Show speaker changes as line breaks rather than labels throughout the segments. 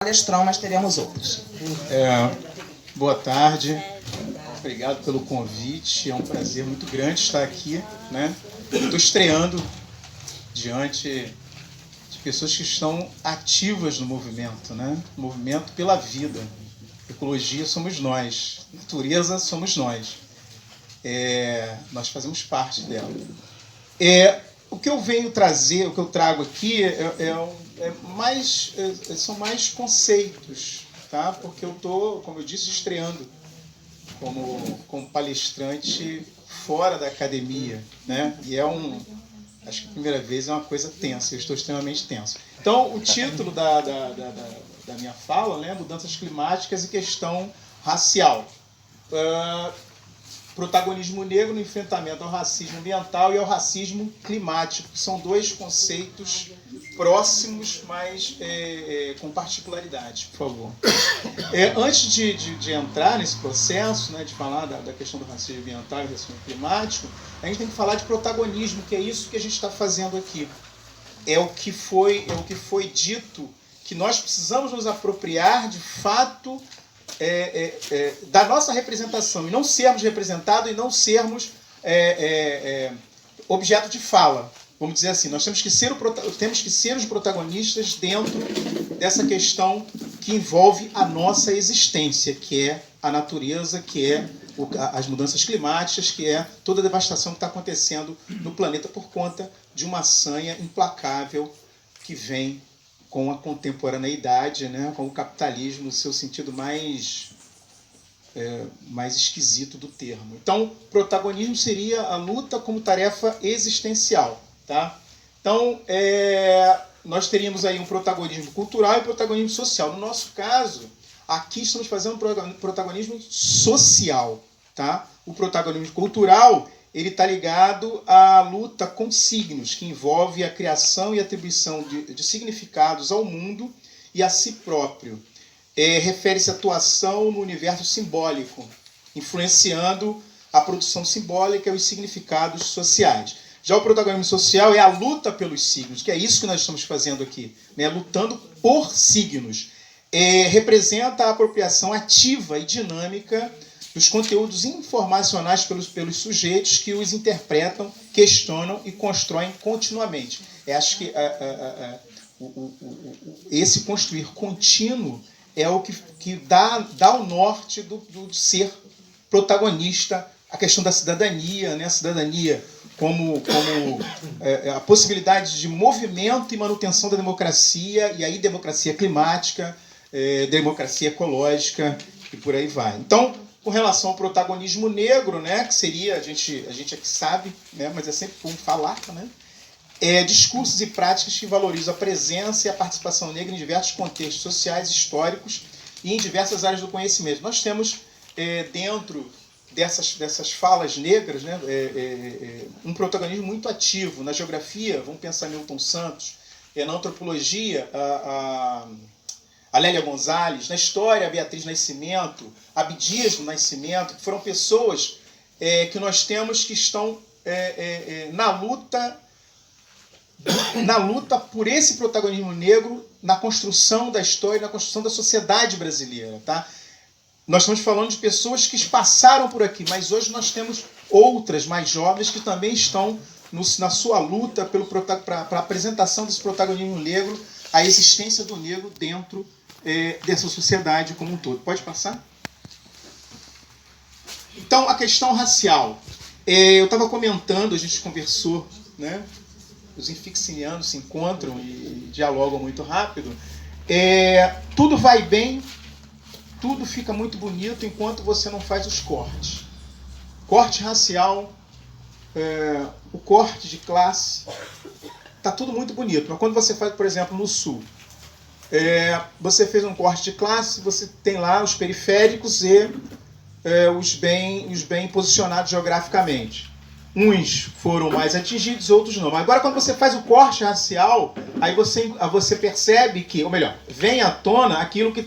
palestrão, mas teremos outras.
Boa tarde, obrigado pelo convite, é um prazer muito grande estar aqui, né? Estou estreando diante de pessoas que estão ativas no movimento, né? Movimento pela vida. Ecologia somos nós, natureza somos nós. Nós fazemos parte dela. O que eu venho trazer, o que eu trago aqui são mais conceitos, tá? Porque eu estou, como eu disse, estreando como palestrante fora da academia, né? E acho que a primeira vez é uma coisa tensa, eu estou extremamente tenso. Então, o título da minha fala, né, Mudanças Climáticas e Questão Racial. Protagonismo negro no enfrentamento ao racismo ambiental e ao racismo climático, que são dois conceitos próximos, mas com particularidades, por favor. Antes de entrar nesse processo, né, de falar da questão do racismo ambiental e do racismo climático, a gente tem que falar de protagonismo, que é isso que a gente está fazendo aqui. É o que foi dito, que nós precisamos nos apropriar de fato da nossa representação, e não sermos representados e não sermos objeto de fala. Vamos dizer assim, nós temos que ser os protagonistas dentro dessa questão que envolve a nossa existência, que é a natureza, que é as mudanças climáticas, que é toda a devastação que está acontecendo no planeta por conta de uma sanha implacável que vem com a contemporaneidade, né, com o capitalismo no seu sentido mais esquisito do termo. Então, protagonismo seria a luta como tarefa existencial. Tá? Então, nós teríamos aí um protagonismo cultural e um protagonismo social. No nosso caso, aqui estamos fazendo um protagonismo social. Tá? O protagonismo cultural ele está ligado à luta com signos, que envolve a criação e atribuição de significados ao mundo e a si próprio. Refere-se à atuação no universo simbólico, influenciando a produção simbólica e os significados sociais. Já o protagonismo social é a luta pelos signos, que é isso que nós estamos fazendo aqui, né? Lutando por signos. Representa a apropriação ativa e dinâmica dos conteúdos informacionais pelos sujeitos que os interpretam, questionam e constroem continuamente. Acho que esse construir contínuo é o que dá o norte do ser protagonista, a questão da cidadania, né? A cidadania como a possibilidade de movimento e manutenção da democracia, e aí democracia climática, democracia ecológica e por aí vai. Então, com relação ao protagonismo negro, né, que seria, a gente é que sabe, né, mas é sempre bom falar, né, discursos e práticas que valorizam a presença e a participação negra em diversos contextos sociais, históricos e em diversas áreas do conhecimento. Nós temos, dentro dessas falas negras, né, um protagonismo muito ativo. Na geografia, vamos pensar em Milton Santos, na antropologia, a Lélia Gonzalez, na história, a Beatriz Nascimento, a Abdias do Nascimento, que foram pessoas que nós temos que estão na luta por esse protagonismo negro na construção da história, na construção da sociedade brasileira. Tá? Nós estamos falando de pessoas que passaram por aqui, mas hoje nós temos outras mais jovens que também estão na sua luta para a apresentação desse protagonismo negro, a existência do negro dentro dessa sociedade como um todo. Pode passar? Então, a questão racial. Eu estava comentando, a gente conversou, né? Os infixinianos se encontram e dialogam muito rápido. Tudo vai bem, tudo fica muito bonito enquanto você não faz os cortes. Corte racial, o corte de classe, está tudo muito bonito. Mas quando você faz, por exemplo, no Sul, você fez um corte de classe, você tem lá os periféricos e os bem posicionados geograficamente. Uns foram mais atingidos, outros não. Mas agora, quando você faz o corte racial, aí você percebe que, ou melhor, vem à tona aquilo que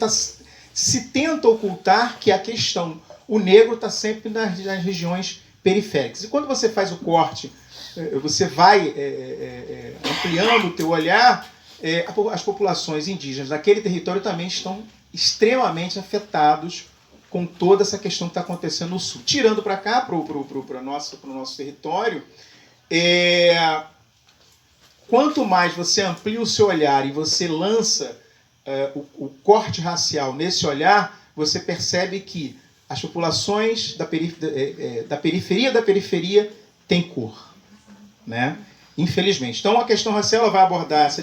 se tenta ocultar, que é a questão. O negro está sempre nas regiões periféricas. E quando você faz o corte, você vai ampliando o teu olhar, as populações indígenas daquele território também estão extremamente afetados com toda essa questão que está acontecendo no sul. Tirando para cá, para o nosso território, quanto mais você amplia o seu olhar e você lança o corte racial nesse olhar, você percebe que as populações da periferia têm cor, né? Infelizmente. Então, a questão racial vai abordar as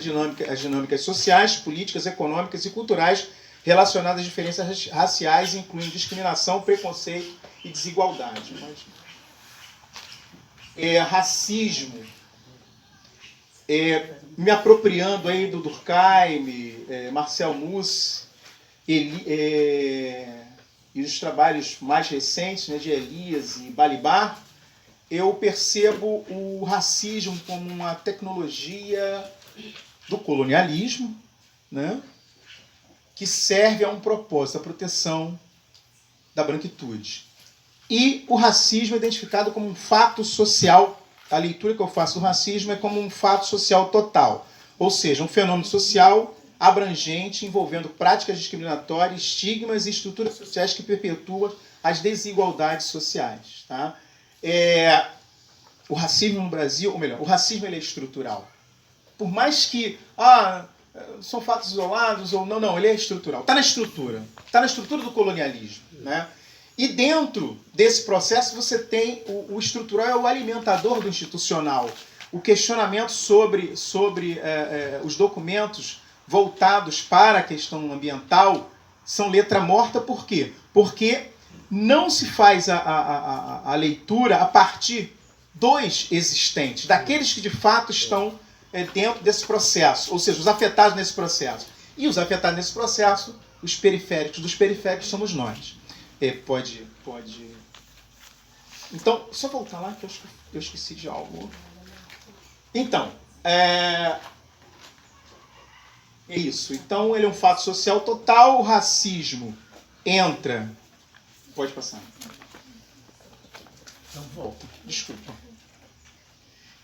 dinâmicas sociais, políticas, econômicas e culturais relacionadas às diferenças raciais, incluindo discriminação, preconceito e desigualdade. Racismo. Me apropriando aí do Durkheim, Marcel Mauss, e os trabalhos mais recentes, né, de Elias e Balibar, eu percebo o racismo como uma tecnologia do colonialismo, né, que serve a um propósito, a proteção da branquitude. E o racismo é identificado como um fato social. A leitura que eu faço do racismo é como um fato social total, ou seja, um fenômeno social abrangente envolvendo práticas discriminatórias, estigmas e estruturas sociais que perpetuam as desigualdades sociais. Tá? O racismo no Brasil, ou melhor, o racismo ele é estrutural. Por mais que são fatos isolados ou não, ele é estrutural. Está na estrutura do colonialismo, né? E dentro desse processo você tem o estrutural, é o alimentador do institucional. O questionamento sobre os documentos voltados para a questão ambiental são letra morta. Por quê? Porque não se faz a leitura a partir dos existentes, daqueles que de fato estão dentro desse processo, ou seja, os afetados nesse processo. E os afetados nesse processo, os periféricos dos periféricos somos nós. Pode. Então, só voltar lá que eu esqueci de algo. Então, é isso. Então, ele é um fato social total. O racismo entra. Pode passar. Então, volta. Desculpa.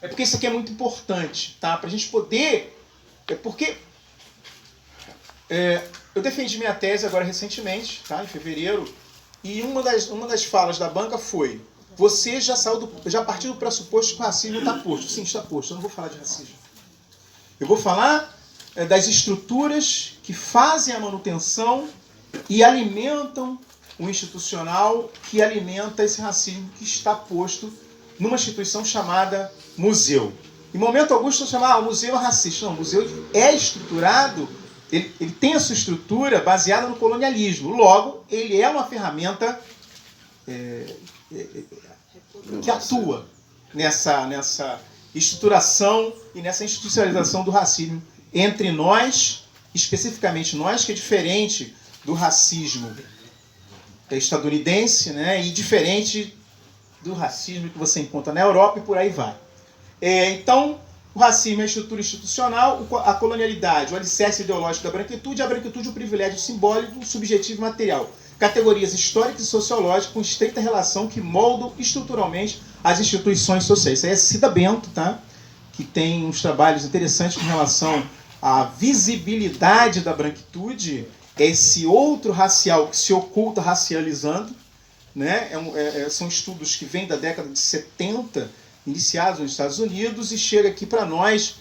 É porque isso aqui é muito importante, tá? Para a gente poder. Porque eu defendi minha tese agora recentemente, tá? Em fevereiro. E uma das falas da banca foi: você já partiu do pressuposto que o racismo está posto. Sim, está posto. Eu não vou falar de racismo. Eu vou falar das estruturas que fazem a manutenção e alimentam o institucional que alimenta esse racismo que está posto numa instituição chamada museu. Em momento algum estou chamando o museu é racista. Não, o museu é estruturado. Ele tem a sua estrutura baseada no colonialismo. Logo, ele é uma ferramenta que atua nessa estruturação e nessa institucionalização do racismo entre nós, especificamente nós, que é diferente do racismo estadunidense, né, e diferente do racismo que você encontra na Europa e por aí vai. Então, o racismo é a estrutura institucional, a colonialidade, o alicerce ideológico da branquitude, a branquitude o privilégio simbólico, subjetivo e material. Categorias históricas e sociológicas com estreita relação que moldam estruturalmente as instituições sociais. Isso aí é Cida Bento, tá? Que tem uns trabalhos interessantes com relação à visibilidade da branquitude, esse outro racial que se oculta racializando, né? São estudos que vêm da década de 70, iniciados nos Estados Unidos, e chega aqui para nós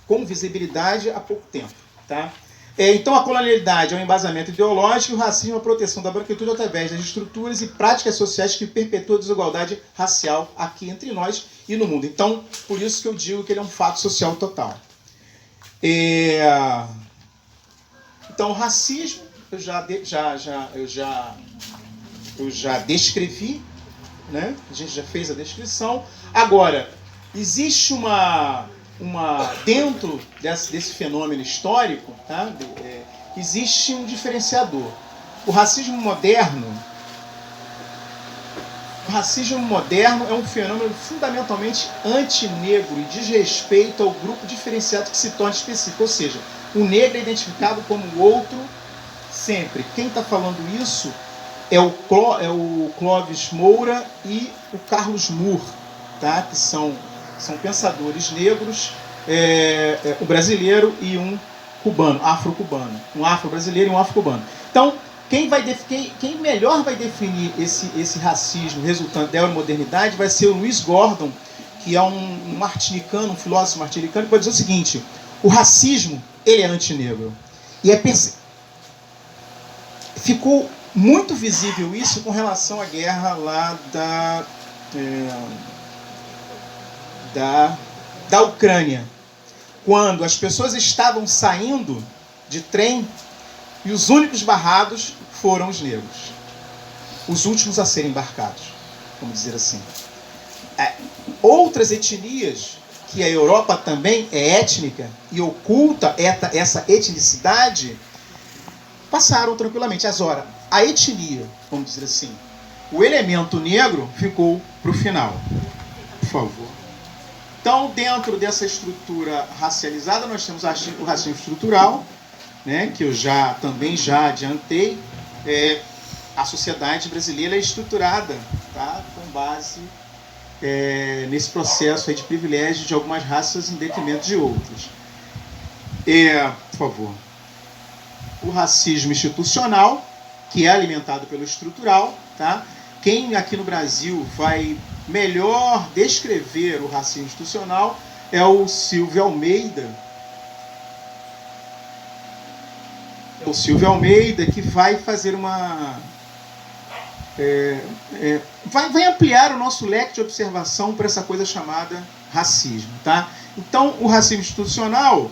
com visibilidade há pouco tempo. Tá? Então a colonialidade é um embasamento ideológico e o racismo é a proteção da branquitude através das estruturas e práticas sociais que perpetuam a desigualdade racial aqui entre nós e no mundo. Então, por isso que eu digo que ele é um fato social total. Então, o racismo eu já descrevi, né? A gente já fez a descrição. Agora, existe dentro desse fenômeno histórico, tá? Existe um diferenciador. O racismo moderno é um fenômeno fundamentalmente antinegro e diz respeito ao grupo diferenciado que se torna específico. Ou seja, o negro é identificado como o outro sempre. Quem está falando isso é o Clóvis Moura e o Carlos Moore, tá? Que são pensadores negros, o brasileiro e um cubano, afro-cubano. Um afro-brasileiro e um afro-cubano. Então, quem melhor vai definir esse racismo resultante da modernidade vai ser o Luiz Gordon, que é um martinicano, um filósofo martinicano, que pode dizer o seguinte: o racismo, ele é antinegro. E ficou muito visível isso com relação à guerra lá da Ucrânia, quando as pessoas estavam saindo de trem e os únicos barrados foram os negros, os últimos a serem embarcados, vamos dizer assim. Outras etnias, que a Europa também é étnica e oculta essa etnicidade, passaram tranquilamente. Agora, a etnia, vamos dizer assim, o elemento negro ficou para o final. Por favor. Então, dentro dessa estrutura racializada, nós temos o racismo estrutural, né, que eu também já adiantei. A sociedade brasileira é estruturada, tá, com base nesse processo aí de privilégio de algumas raças em detrimento de outras. Por favor. O racismo institucional, que é alimentado pelo estrutural, tá? Quem aqui no Brasil vai melhor descrever o racismo institucional é o Silvio Almeida. O Silvio Almeida, que vai fazer vai ampliar o nosso leque de observação para essa coisa chamada racismo, tá? Então, o racismo institucional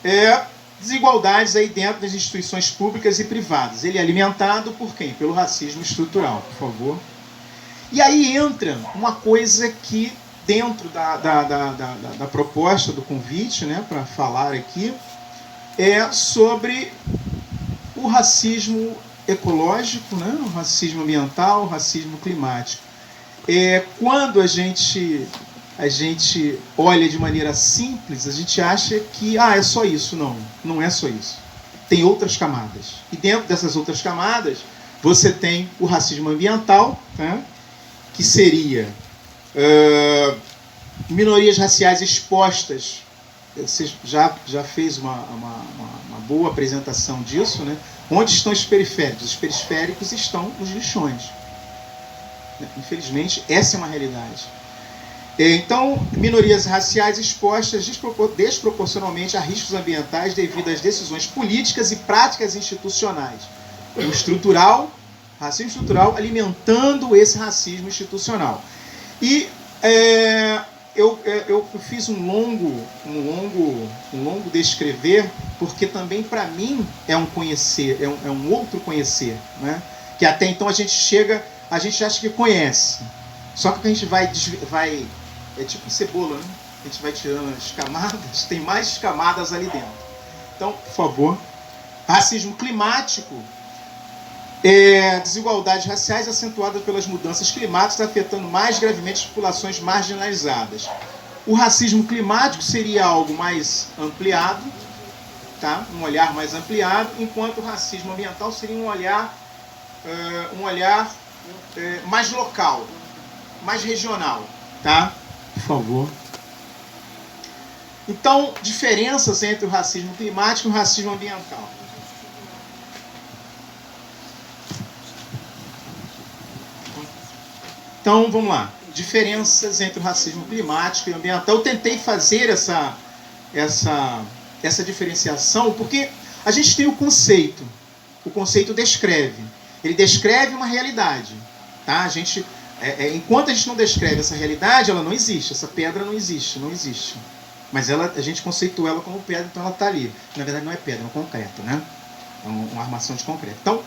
é desigualdades aí dentro das instituições públicas e privadas. Ele é alimentado por quem? Pelo racismo estrutural, por favor. E aí entra uma coisa que, dentro da proposta do convite, né, para falar aqui, é sobre o racismo ecológico, né, o racismo ambiental, o racismo climático. Quando a gente olha de maneira simples, a gente acha que é só isso. Não é só isso. Tem outras camadas. E dentro dessas outras camadas, você tem o racismo ambiental, né, que seria minorias raciais expostas. Você já fez uma boa apresentação disso, né? Onde estão os periféricos? Os periféricos estão nos lixões. Infelizmente, essa é uma realidade. Então, minorias raciais expostas desproporcionalmente a riscos ambientais devido às decisões políticas e práticas institucionais. O estrutural, racismo estrutural, alimentando esse racismo institucional. E eu fiz um longo descrever, porque também para mim é um conhecer, é um outro conhecer, né? Que até então a gente acha que conhece. Só que a gente vai é tipo cebola, né? A gente vai tirando as camadas, tem mais camadas ali dentro. Então, por favor. Racismo climático desigualdades raciais acentuadas pelas mudanças climáticas, afetando mais gravemente as populações marginalizadas. O racismo climático seria algo mais ampliado, tá? Um olhar mais ampliado, enquanto o racismo ambiental seria um olhar mais local, mais regional, tá? Por favor. Então, diferenças entre o racismo climático e o racismo ambiental. Então, vamos lá. Diferenças entre o racismo climático e ambiental. Eu tentei fazer essa diferenciação porque a gente tem o conceito. O conceito descreve. Ele descreve uma realidade. Tá? Enquanto a gente não descreve essa realidade, ela não existe. Essa pedra não existe. Mas a gente conceitua ela como pedra, então ela está ali. Na verdade, não é pedra, é um concreto, né? É uma armação de concreto. Então,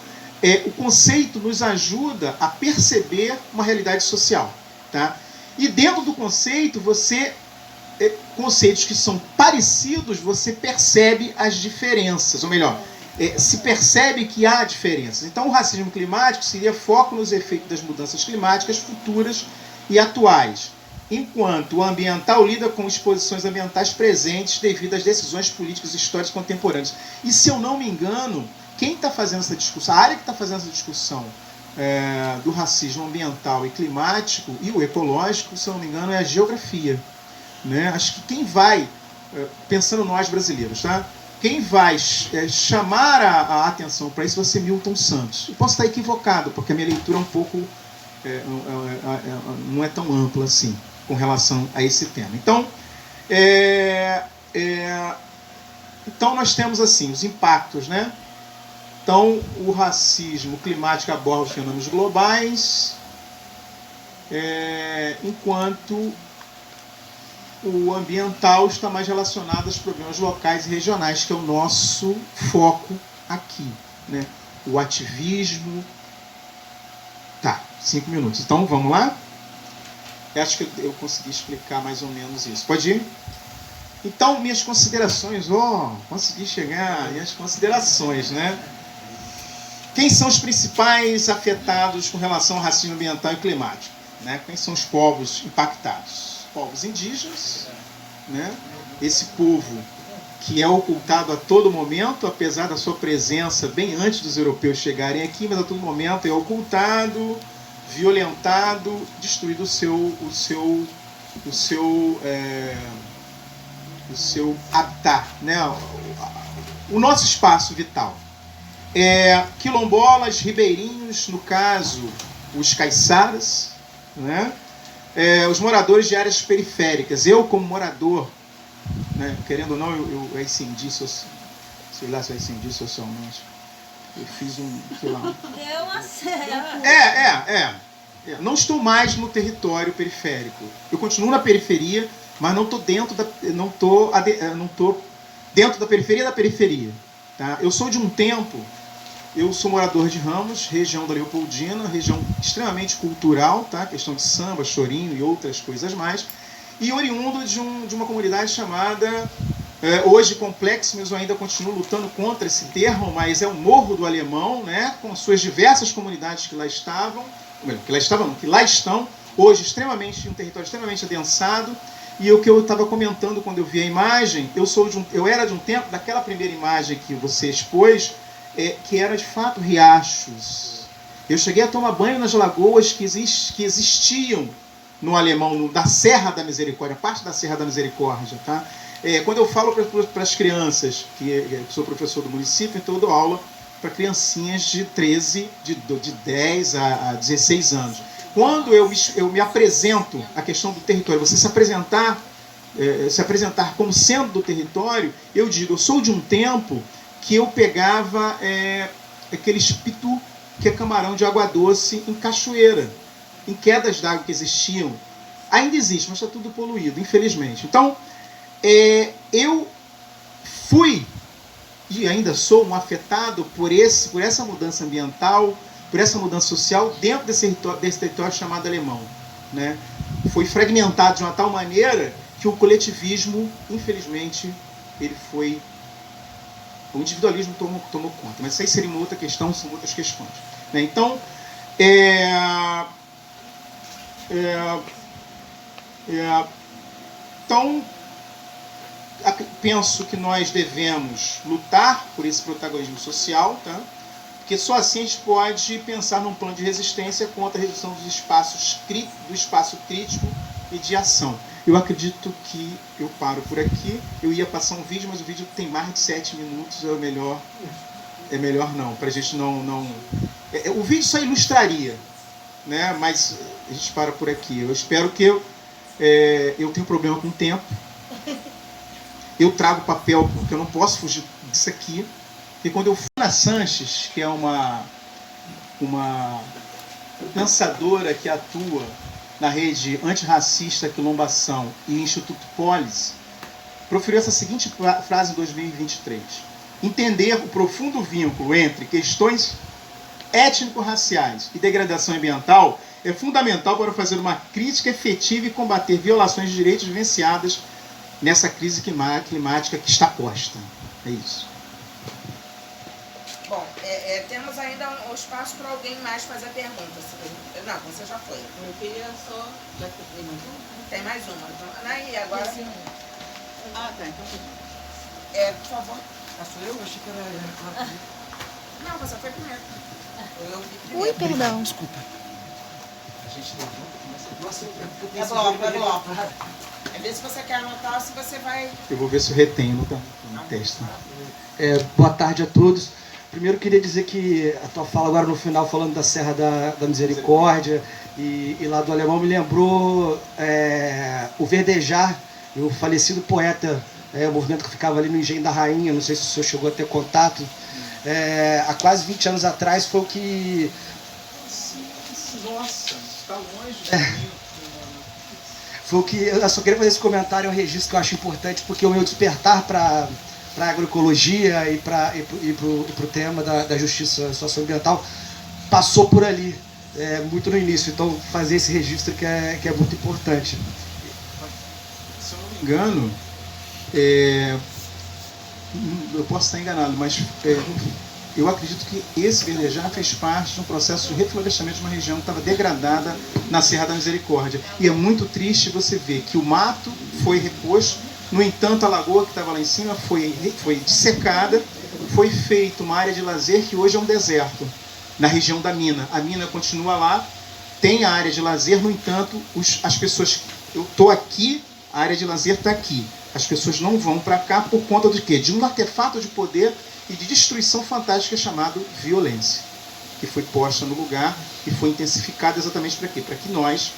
o conceito nos ajuda a perceber uma realidade social. Tá? E dentro do conceito, conceitos que são parecidos, você percebe as diferenças. Ou melhor, se percebe que há diferenças. Então, o racismo climático seria foco nos efeitos das mudanças climáticas futuras e atuais, enquanto o ambiental lida com exposições ambientais presentes devido às decisões políticas históricas contemporâneas. E, se eu não me engano, quem está fazendo essa discussão, a área que está fazendo essa discussão do racismo ambiental e climático e o ecológico, se eu não me engano, é a geografia. Né? Acho que quem vai, pensando nós brasileiros, tá? quem vai chamar a atenção para isso vai ser Milton Santos. Eu posso estar equivocado, porque a minha leitura é um pouco não é tão ampla assim com relação a esse tema. Então, então nós temos assim os impactos, né? Então, o racismo climático aborda os fenômenos globais, enquanto o ambiental está mais relacionado aos problemas locais e regionais, que é o nosso foco aqui, né? O ativismo. Tá, 5 minutos. Então, vamos lá? Eu acho que eu consegui explicar mais ou menos isso. Pode ir? Então, minhas considerações. Consegui chegar. Minhas considerações, né? Quem são os principais afetados com relação ao racismo ambiental e climático? Né? Quem são os povos impactados? Povos indígenas, né? Esse povo que é ocultado a todo momento, apesar da sua presença bem antes dos europeus chegarem aqui, mas a todo momento é ocultado, violentado, destruído o seu habitat, né? O nosso espaço vital. Quilombolas, ribeirinhos, no caso, os caiçaras, né? Os moradores de áreas periféricas. Eu, como morador, né, querendo ou não, eu ascendi, sei lá se eu ascendi socialmente. Eu fiz sei lá.
Deu uma série.
Não estou mais no território periférico. Eu continuo na periferia, mas não estou dentro da periferia. Tá? Eu sou de um tempo. Eu sou morador de Ramos, região da Leopoldina, região extremamente cultural, tá? Questão de samba, chorinho e outras coisas mais. E oriundo de uma comunidade chamada, hoje Complexo, mas eu ainda continuo lutando contra esse termo, mas é o Morro do Alemão, né? Com suas diversas comunidades que lá que lá estão, hoje um território extremamente adensado. E o que eu estava comentando quando eu vi a imagem, eu era de um tempo, daquela primeira imagem que você expôs, que era de fato riachos. Eu cheguei a tomar banho nas lagoas que existiam no Alemão, da Serra da Misericórdia, parte da Serra da Misericórdia. Tá? Quando eu falo para as crianças, que sou professor do município, então eu dou aula para criancinhas de 10 a 16 anos. Quando eu me apresento à questão do território, você se apresentar como sendo do território, eu digo, eu sou de um tempo que eu pegava aqueles pitu, que é camarão de água doce, em cachoeira, em quedas d'água que existiam. Ainda existe, mas está tudo poluído, infelizmente. Então, eu fui, e ainda sou, um afetado por essa mudança ambiental, por essa mudança social, dentro desse território chamado alemão. Né? Foi fragmentado de uma tal maneira que o coletivismo, infelizmente, o individualismo tomou conta. Mas isso aí seria uma outra questão, são outras questões. Né? Então, então, penso que nós devemos lutar por esse protagonismo social, tá? Porque só assim a gente pode pensar num plano de resistência contra a redução do espaço crítico e de ação. Eu acredito que eu paro por aqui. Eu ia passar um vídeo, mas o vídeo tem mais de 7 minutos. É melhor não, para a gente não... O vídeo só ilustraria, né? Mas a gente para por aqui. Eu espero que eu tenho problema com o tempo. Eu trago papel, porque eu não posso fugir disso aqui. E quando eu fui na Sanches, que é uma pensadora que atua na rede antirracista Quilombação e Instituto Polis, proferiu essa seguinte frase em 2023. Entender o profundo vínculo entre questões étnico-raciais e degradação ambiental é fundamental para fazer uma crítica efetiva e combater violações de direitos vivenciadas nessa crise climática que está posta. É isso.
Bom, temos ainda um espaço para alguém mais fazer pergunta. Não, você já foi.
Eu queria só... Já que tem mais uma?
Tem mais uma. Então, aí, agora...
Ah, tá. Então...
por favor.
Sou eu? Achei que era...
Não, você foi primeiro. Eu vi primeiro.
Ui, perdão.
Desculpa. A gente levanta e começa... Nossa, eu
É bloco. É ver se você quer anotar ou se você vai...
Eu vou ver se eu retenho no texto.
Boa tarde a todos. Primeiro, queria dizer que a tua fala agora no final, falando da Serra da Misericórdia e lá do Alemão, me lembrou o Verdejar, o falecido poeta, o movimento que ficava ali no Engenho da Rainha, não sei se o senhor chegou a ter contato. Há quase 20 anos atrás foi o que...
Nossa, está longe.
Foi o que... Eu só queria fazer esse comentário, é um registro que eu acho importante, porque o meu despertar para a agroecologia e para o tema da justiça socioambiental passou por ali, muito no início. Então, fazer esse registro que é muito importante.
Se eu não me engano, eu posso estar enganado, mas eu acredito que esse Verdejar fez parte de um processo de reflorestamento de uma região que estava degradada na Serra da Misericórdia. E é muito triste você ver que o mato foi reposto, no entanto a lagoa que estava lá em cima foi dissecada, foi feita uma área de lazer que hoje é um deserto, na região da mina. A mina continua lá, tem a área de lazer, no entanto, as pessoas... Eu estou aqui, a área de lazer está aqui. As pessoas não vão para cá por conta de quê? De um artefato de poder e de destruição fantástica chamado violência, que foi posta no lugar e foi intensificada exatamente para quê? Para que nós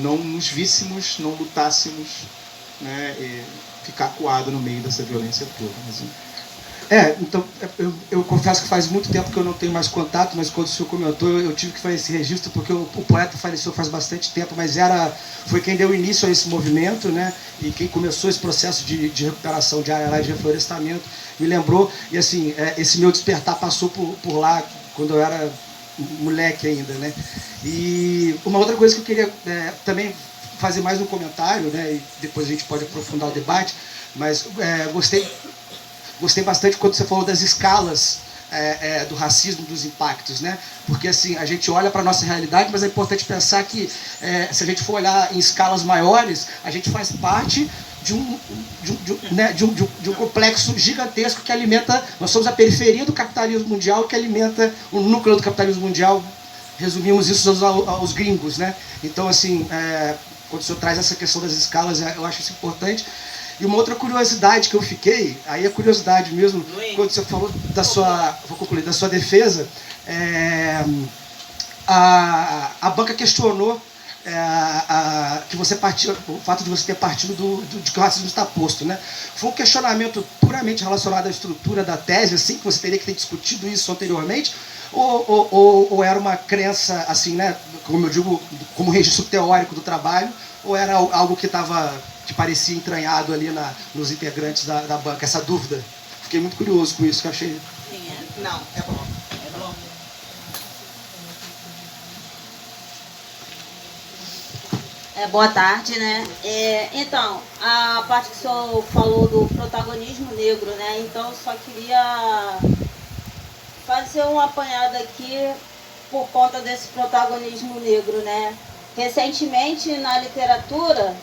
não nos víssemos, não lutássemos, né, ficar acuado no meio dessa violência toda.
Então, eu confesso que faz muito tempo que eu não tenho mais contato, mas quando o senhor comentou, eu tive que fazer esse registro, porque o poeta faleceu faz bastante tempo, mas foi quem deu início a esse movimento, né, e quem começou esse processo de recuperação de área lá, de reflorestamento, me lembrou, e assim, esse meu despertar passou por lá, quando eu era moleque ainda, né. E uma outra coisa que eu queria também fazer mais um comentário, né, e depois a gente pode aprofundar o debate, mas gostei bastante quando você falou das escalas do racismo, dos impactos, né? Porque assim, a gente olha para a nossa realidade, mas é importante pensar que se a gente for olhar em escalas maiores, a gente faz parte de um complexo gigantesco que alimenta... Nós somos a periferia do capitalismo mundial que alimenta o núcleo do capitalismo mundial. Resumimos isso aos gringos, né? Então, assim, quando o senhor traz essa questão das escalas, eu acho isso importante. E uma outra curiosidade que eu fiquei, aí é curiosidade mesmo, quando você falou vou concluir, da sua defesa, a banca questionou que você o fato de você ter partido de que o racismo está posto, né? Foi um questionamento puramente relacionado à estrutura da tese, assim, que você teria que ter discutido isso anteriormente, ou era uma crença, assim, né, como eu digo, como registro teórico do trabalho, ou era algo que parecia entranhado ali nos integrantes da banca, essa dúvida? Fiquei muito curioso com isso, que eu achei...
Não, é bom.
Boa tarde, né? Então, a parte que o senhor falou do protagonismo negro, né? Então, eu só queria fazer um apanhado aqui por conta desse protagonismo negro, né? Recentemente, na literatura,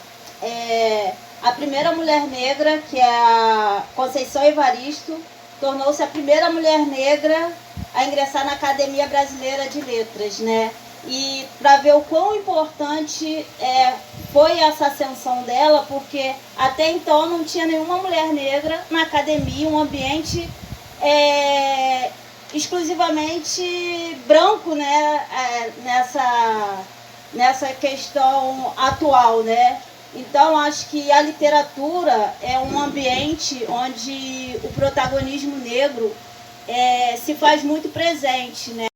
a primeira mulher negra, que é a Conceição Evaristo, tornou-se a primeira mulher negra a ingressar na Academia Brasileira de Letras, né? E para ver o quão importante foi essa ascensão dela, porque até então não tinha nenhuma mulher negra na academia, um ambiente exclusivamente branco, né? Nessa questão atual, né? Então, acho que a literatura é um ambiente onde o protagonismo negro se faz muito presente, né?